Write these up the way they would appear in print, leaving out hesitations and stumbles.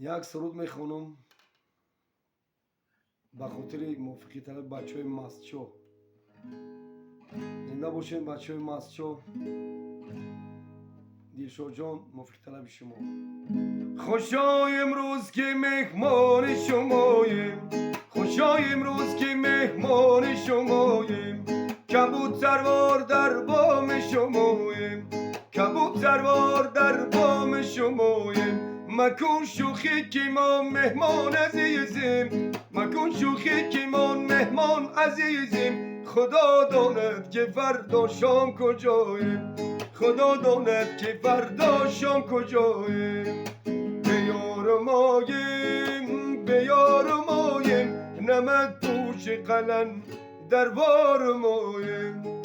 یک سرود میخونم به خاطر موفقیت طلب بچه های مستشو. زنده باشین بچه های مستشو. دلشاد جان موفقیت طلب شما. خوشای امروز که مهمان شماییم، خوشای امروز که مهمان شماییم، کبوتروار در بام شماییم، کبوتروار در بام شماییم. مکن شوخی که ما مهمان عزیزیم، مکن شوخی که ما مهمان عزیزیم. خدا داند که فردا شام کجاییم، خدا داند که فردا شام کجاییم. بیار ماییم، بیار ماییم، نمد پوش قلن در بار ماییم.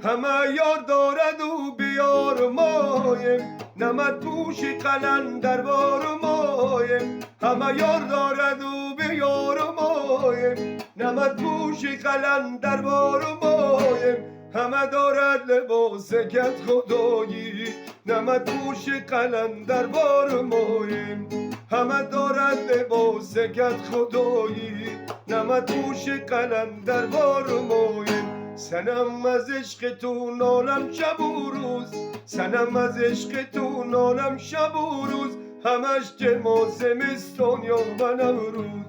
همه یار دارد و بیار ماییم، نمد پوش قلن در بار ماییم. همه یار دارد و بیار ماییم، نمد پوش قلن در بار ماییم. همه دارد لباس کت خدایی، نمد پوش قلن در بار ماییم. همه دارد لباس کت خدایی، نمد پوش قلن در بار ماییم. سنم از عشق تو نالم شب و روز، سنم از عشق تو نالم شب و روز. همش گرما زمستان یا بنوروز،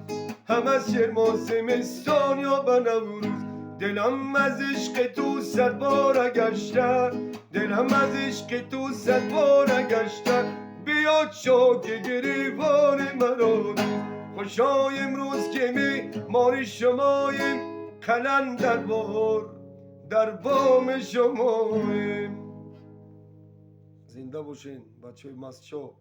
همش گرما زمستان یا بنوروز. دلم از عشق تو صد بار گشته، دلم از عشق تو صد بار گشته. بیاد چاک گریبان مرا. خوشای امروز که مهمان شماییم، قلن در بار در بام شماییم. زنده باشین بچه های مستشو.